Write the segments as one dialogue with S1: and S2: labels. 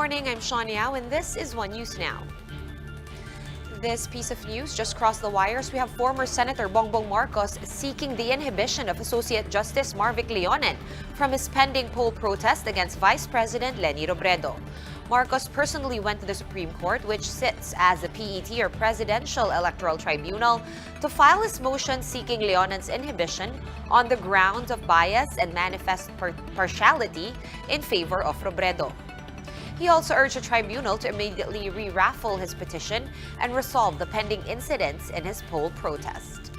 S1: morning, I'm Sean Yao, and this is One News Now. This piece of news just crossed the wires. We have former Senator Bongbong Marcos seeking the inhibition of Associate Justice Marvic Leonen from his pending poll protest against Vice President Leni Robredo. Marcos personally went to the Supreme Court, which sits as the PET or Presidential Electoral Tribunal, to file his motion seeking Leonen's inhibition on the grounds of bias and manifest partiality in favor of Robredo. He also urged the tribunal to immediately re-raffle his petition and resolve the pending incidents in his poll protest.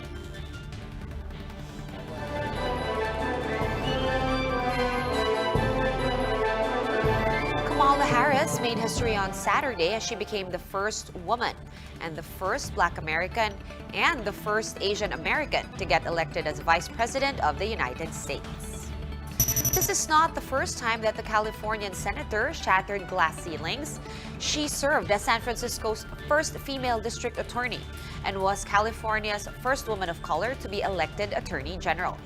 S1: Kamala Harris made history on Saturday as she became the first woman and the first Black American and the first Asian American to get elected as Vice President of the United States. This is not the first time that the Californian senator shattered glass ceilings. She served as San Francisco's first female district attorney and was California's first woman of color to be elected attorney general.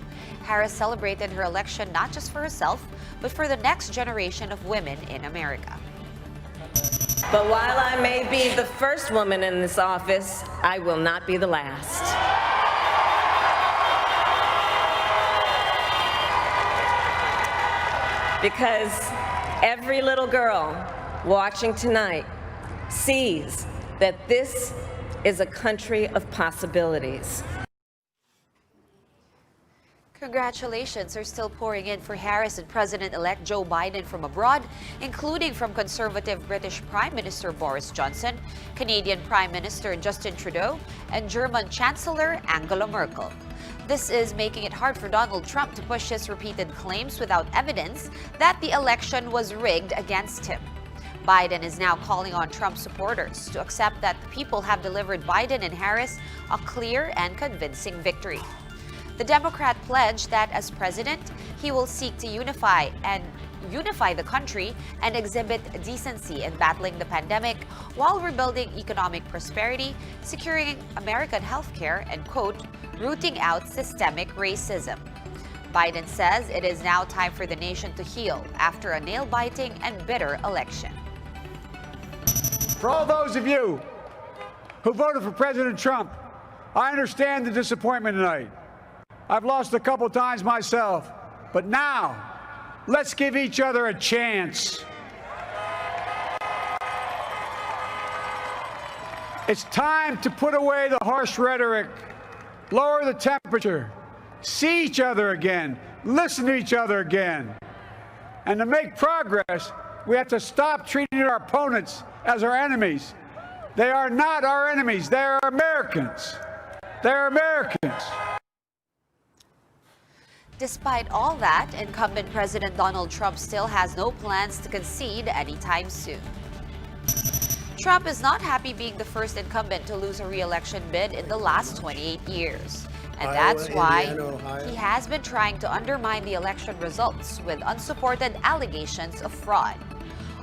S1: Harris celebrated her election not just for herself, but for the next generation of women in America.
S2: But while I may be the first woman in this office, I will not be the last. Because every little girl watching tonight sees that this is a country of possibilities.
S1: Congratulations are still pouring in for Harris and President-elect Joe Biden from abroad, including from conservative British Prime Minister Boris Johnson, Canadian Prime Minister Justin Trudeau, and German Chancellor Angela Merkel. This is making it hard for Donald Trump to push his repeated claims without evidence that the election was rigged against him. Biden is now calling on Trump supporters to accept that the people have delivered Biden and Harris a clear and convincing victory. The Democrat pledged that as president, he will seek to unify the country and exhibit decency in battling the pandemic while rebuilding economic prosperity, securing American health care, and, quote, rooting out systemic racism. Biden says it is now time for the nation to heal after a nail-biting and bitter election.
S3: For all those of you who voted for President Trump, I understand the disappointment tonight. I've lost a couple times myself, but now let's give each other a chance. It's time to put away the harsh rhetoric, lower the temperature, see each other again, listen to each other again. And to make progress, we have to stop treating our opponents as our enemies. They are not our enemies. They are Americans. They're Americans.
S1: Despite all that, incumbent President Donald Trump still has no plans to concede anytime soon. Trump is not happy being the first incumbent to lose a re-election bid in the last 28 years. And that's why he has been trying to undermine the election results with unsupported allegations of fraud.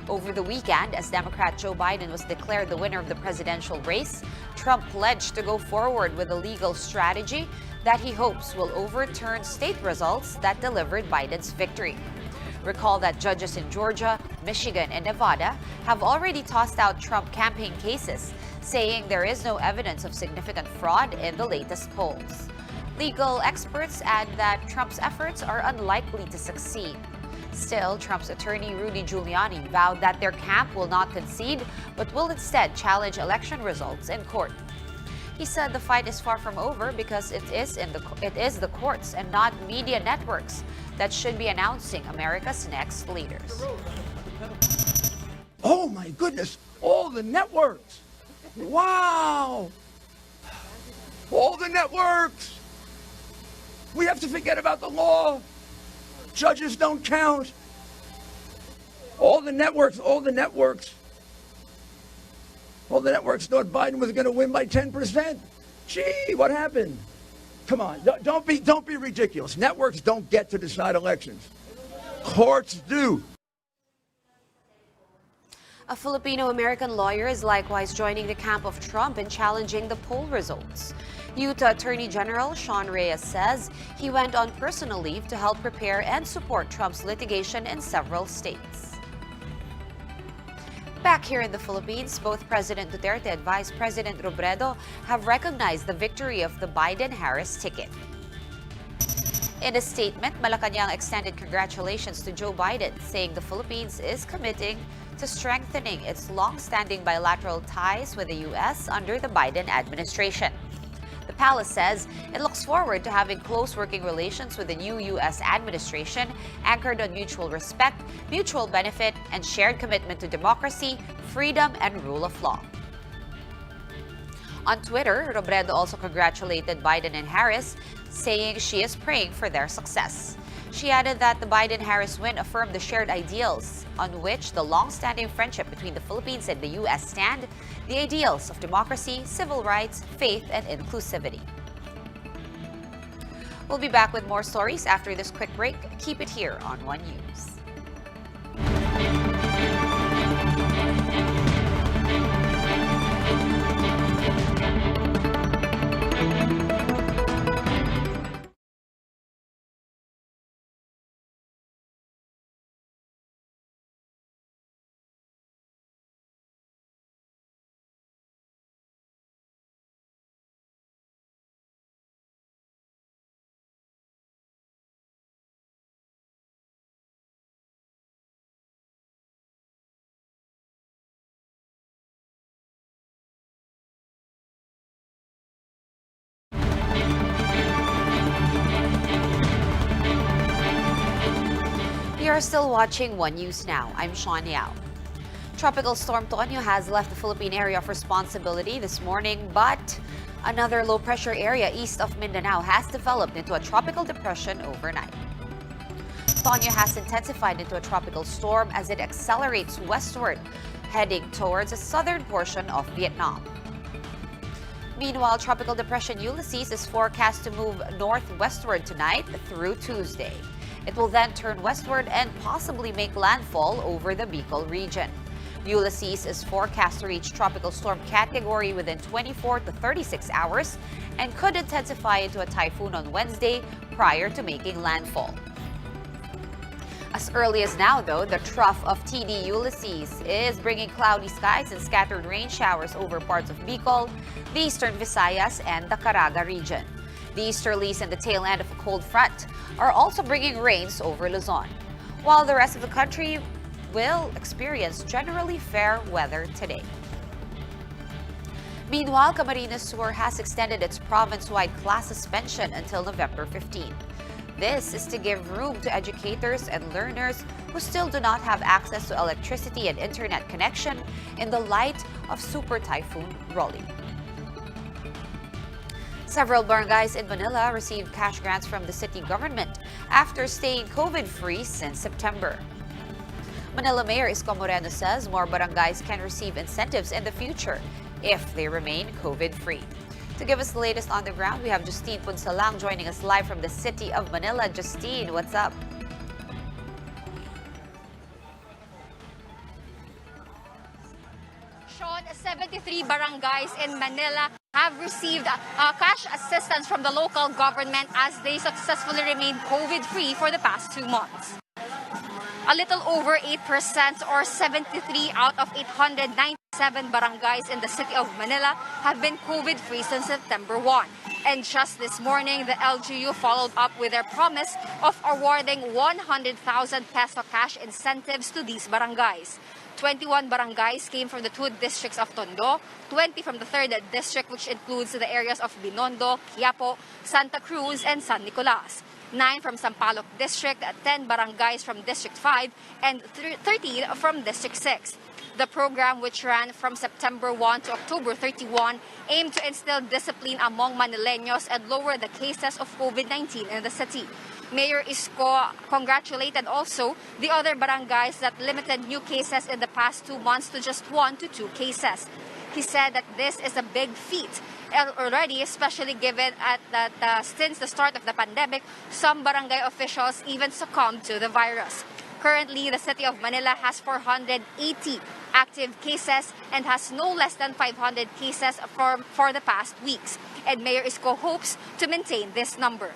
S1: Over the weekend, as Democrat Joe Biden was declared the winner of the presidential race, Trump pledged to go forward with a legal strategy that he hopes will overturn state results that delivered Biden's victory. Recall that judges in Georgia, Michigan, and Nevada have already tossed out Trump campaign cases, saying there is no evidence of significant fraud in the latest polls. Legal experts add that Trump's efforts are unlikely to succeed. Still, Trump's attorney Rudy Giuliani vowed that their camp will not concede, but will instead challenge election results in court. He said the fight is far from over because it is the courts and not media networks that should be announcing America's next leaders.
S4: Oh my goodness, all the networks. Wow. All the networks. We have to forget about the law. Judges don't count. All the networks thought Biden was going to win by 10%. Gee, what happened? Come on, don't be ridiculous. Networks don't get to decide elections. Courts do.
S1: A Filipino-American lawyer is likewise joining the camp of Trump in challenging the poll results. Utah Attorney General Sean Reyes says he went on personal leave to help prepare and support Trump's litigation in several states. Back here in the Philippines, both President Duterte and Vice President Robredo have recognized the victory of the Biden-Harris ticket. In a statement, Malacanang extended congratulations to Joe Biden, saying the Philippines is committing to strengthening its long-standing bilateral ties with the U.S. under the Biden administration. The palace says it looks forward to having close working relations with the new U.S. administration anchored on mutual respect, mutual benefit, and shared commitment to democracy, freedom, and rule of law. On Twitter, Robredo also congratulated Biden and Harris, saying she is praying for their success. She added that the Biden-Harris win affirmed the shared ideals on which the long-standing friendship between the Philippines and the U.S. stand, the ideals of democracy, civil rights, faith, and inclusivity. We'll be back with more stories after this quick break. Keep it here on One News. You are still watching One News Now. I'm Sean Yao. Tropical Storm Tonyo has left the Philippine area of responsibility this morning, but another low-pressure area east of Mindanao has developed into a tropical depression overnight. Tonyo has intensified into a tropical storm as it accelerates westward, heading towards the southern portion of Vietnam. Meanwhile, Tropical Depression Ulysses is forecast to move northwestward tonight through Tuesday. It will then turn westward and possibly make landfall over the Bicol region. Ulysses is forecast to reach tropical storm category within 24 to 36 hours and could intensify into a typhoon on Wednesday prior to making landfall. As early as now, though, the trough of TD Ulysses is bringing cloudy skies and scattered rain showers over parts of Bicol, the eastern Visayas, and the Caraga region. The easterlies and the tail end of a cold front are also bringing rains over Luzon, while the rest of the country will experience generally fair weather today. Meanwhile, Camarines Sur has extended its province-wide class suspension until November 15. This is to give room to educators and learners who still do not have access to electricity and internet connection in the light of Super Typhoon Rolly. Several barangays in Manila received cash grants from the city government after staying COVID-free since September. Manila Mayor Isko Moreno says more barangays can receive incentives in the future if they remain COVID-free. To give us the latest on the ground, we have Justine Punsalang joining us live from the city of Manila. Justine, what's up?
S5: Sean, 73 barangays in Manila have received cash assistance from the local government as they successfully remained COVID-free for the past 2 months. A little over 8% or 73 out of 897 barangays in the city of Manila have been COVID-free since September 1. And just this morning, the LGU followed up with their promise of awarding 100,000 peso cash incentives to these barangays. 21 barangays came from the 2 districts of Tondo, 20 from the 3rd district, which includes the areas of Binondo, Quiapo, Santa Cruz, and San Nicolas. 9 from Sampaloc District, 10 barangays from District 5, and 13 from District 6. The program, which ran from September 1 to October 31, aimed to instill discipline among Manileños and lower the cases of COVID-19 in the city. Mayor Isko congratulated also the other barangays that limited new cases in the past 2 months to just 1 to 2 cases. He said that this is a big feat already, especially given that since the start of the pandemic, some barangay officials even succumbed to the virus. Currently, the city of Manila has 480 active cases and has no less than 500 cases for the past weeks. And Mayor Isko hopes to maintain this number.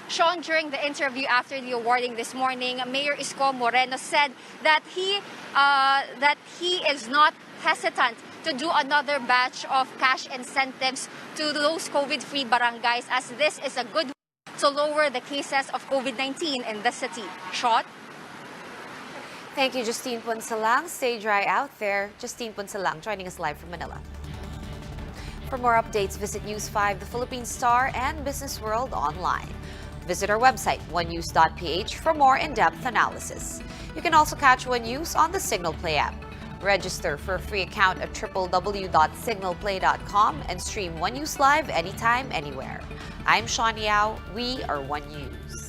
S5: Sean, during the interview after the awarding this morning, Mayor Isko Moreno said that he is not hesitant to do another batch of cash incentives to those COVID-free barangays, as this is a good way to lower the cases of COVID-19 in the city. Sean?
S1: Thank you, Justine Punsalang. Stay dry out there. Justine Punsalang joining us live from Manila. For more updates, visit News 5, The Philippine Star, and Business World online. Visit our website, onenews.ph, for more in-depth analysis. You can also catch One News on the Signal Play app. Register for a free account at www.signalplay.com and stream One News live anytime, anywhere. I'm Sean Yao. We are One News.